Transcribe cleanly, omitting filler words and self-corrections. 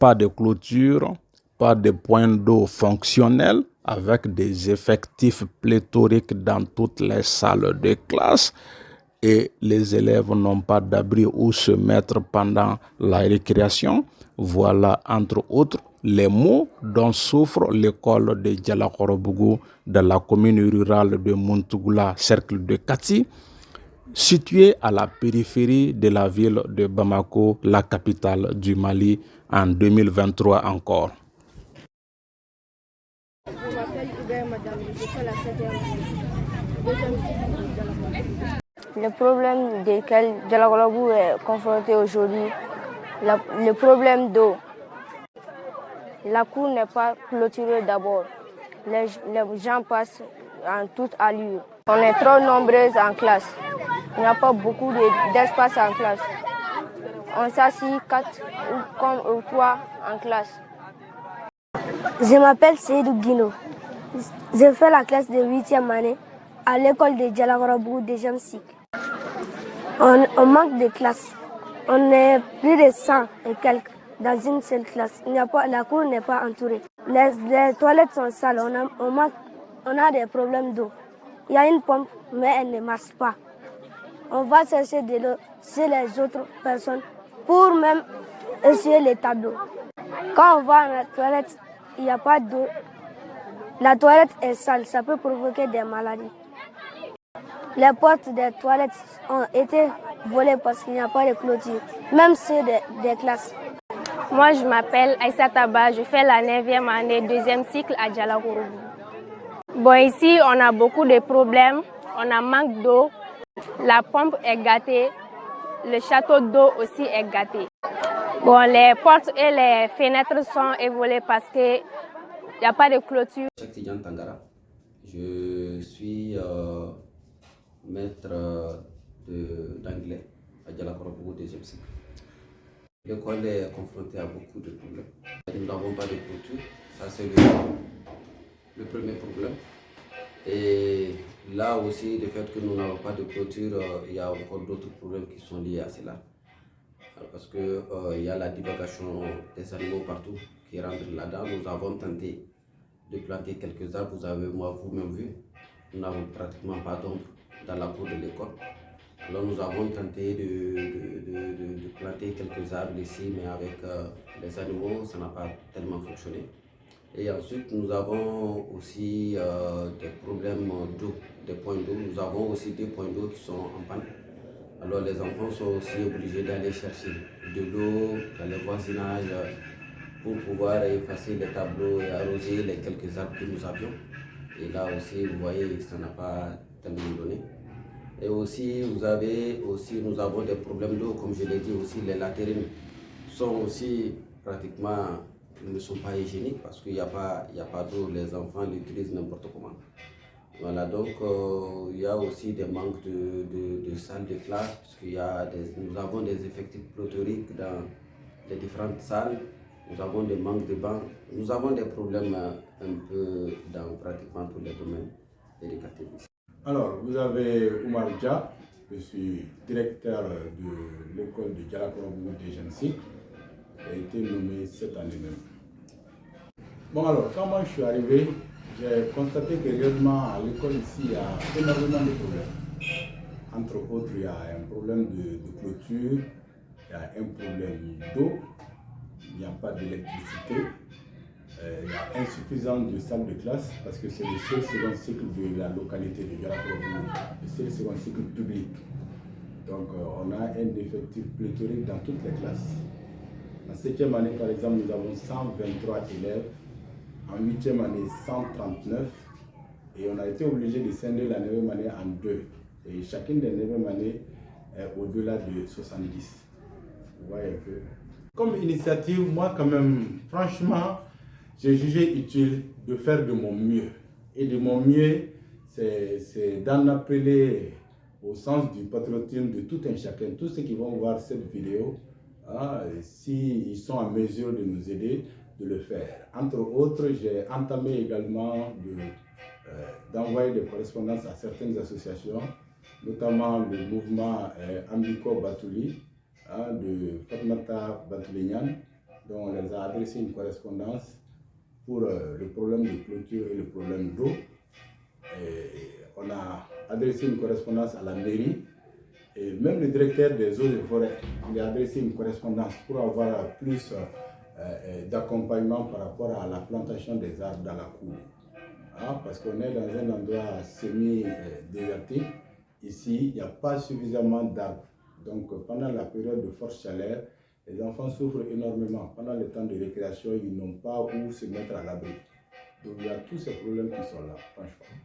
pas de clôture, pas de points d'eau fonctionnels avec des effectifs pléthoriques dans toutes les salles de classe et les élèves n'ont pas d'abri où se mettre pendant la récréation. Voilà, entre autres, les maux dont souffre l'école de Djalakorobougou dans la commune rurale de Muntugula, cercle de Kati, située à la périphérie de la ville de Bamako, la capitale du Mali, en 2023 encore. Je m'appelle Hubert Madame, je fais la 7e année. Le problème desquels Djalakorobougou est confronté aujourd'hui, le problème d'eau. La cour n'est pas clôturée d'abord. Les gens passent en toute allure. On est trop nombreuses en classe. Il n'y a pas beaucoup d'espace en classe. On s'assied 4 ou 3 en classe. Je m'appelle Seydou Guino. Je fais la classe de 8e année à l'école de Djalakorobougou 2e cycle. On manque de classe. On est plus de 100 et quelques dans une seule classe. La cour n'est pas entourée. Les toilettes sont sales. On a des problèmes d'eau. Il y a une pompe, mais elle ne marche pas. On va chercher de l'eau chez les autres personnes pour même essuyer les tableaux. Quand on va à la toilette, il n'y a pas d'eau. La toilette est sale, ça peut provoquer des maladies. Les portes des toilettes ont été volées parce qu'il n'y a pas de clôture, même ceux des classes. Moi, je m'appelle Aïssa Taba, je fais la 9e année, 2e cycle à Djalakorobougou. Bon, ici, on a beaucoup de problèmes, on a manque d'eau, la pompe est gâtée, le château d'eau aussi est gâté. Bon, les portes et les fenêtres sont évoluées parce qu'il n'y a pas de clôture. Je suis maître d'anglais à Djalakorobougou 2e cycle. L'école est confrontée à beaucoup de problèmes. Nous n'avons pas de clôture, ça c'est le premier problème. Et là aussi, le fait que nous n'avons pas de clôture, il y a encore d'autres problèmes qui sont liés à cela. Parce qu'il y a la divagation des animaux partout qui rentrent là-dedans. Nous avons tenté de planter quelques arbres, vous avez vous-même vu. Nous n'avons pratiquement pas d'ombre dans la cour de l'école. Alors nous avons tenté de planter quelques arbres ici, mais avec les animaux, ça n'a pas tellement fonctionné. Et ensuite, nous avons aussi des problèmes d'eau, des points d'eau. Nous avons aussi des points d'eau qui sont en panne. Alors les enfants sont aussi obligés d'aller chercher de l'eau dans les voisinages pour pouvoir effacer les tableaux et arroser les quelques arbres que nous avions. Et là aussi, vous voyez, ça n'a pas tellement donné. Et aussi, nous avons des problèmes d'eau, comme je l'ai dit aussi, les latérines sont aussi pratiquement, ne sont pas hygiéniques parce qu'il n'y a pas d'eau, les enfants l'utilisent n'importe comment. Voilà, donc il y a aussi des manques de salles de classe, parce nous avons des effectifs pléthoriques dans les différentes salles, nous avons des manques de bancs, nous avons des problèmes un peu dans pratiquement tous les domaines éducatifs. Alors, vous avez Oumar Dia, je suis directeur de l'école de Djalakorobougou 2e cycle, qui a été nommé cette année même. Bon alors, quand moi je suis arrivé, j'ai constaté que réellement à l'école ici, il y a énormément de problèmes. Entre autres, il y a un problème de clôture, il y a un problème d'eau, il n'y a pas d'électricité, il y a insuffisance de salles de classe parce que c'est le seul second cycle de la localité de Djalakorobougou, le seul second cycle public. Donc on a un effectif pléthorique dans toutes les classes. En 7e année, par exemple, nous avons 123 élèves. En 8e année, 139. Et on a été obligé de scinder la 9e année en deux. Et chacune des 9e années est au-delà de 70. Vous voyez un peu. Comme initiative, moi quand même, franchement, j'ai jugé utile de faire de mon mieux. Et de mon mieux, c'est d'en appeler au sens du patriotisme de tout un chacun. Tous ceux qui vont voir cette vidéo, s'ils sont en mesure de nous aider, de le faire. Entre autres, j'ai entamé également d'envoyer des correspondances à certaines associations, notamment le mouvement Ambiko Batouli, de Fatmata Batoulignan, dont on les a adressé une correspondance pour le problème de clôture et le problème d'eau. On a adressé une correspondance à la mairie et même le directeur des eaux et forêts, il a adressé une correspondance pour avoir plus d'accompagnement par rapport à la plantation des arbres dans la cour. Parce qu'on est dans un endroit semi-désertique. Ici, il n'y a pas suffisamment d'arbres. Donc, pendant la période de forte chaleur, les enfants souffrent énormément. Pendant le temps de récréation, ils n'ont pas où se mettre à l'abri. Donc, il y a tous ces problèmes qui sont là, franchement.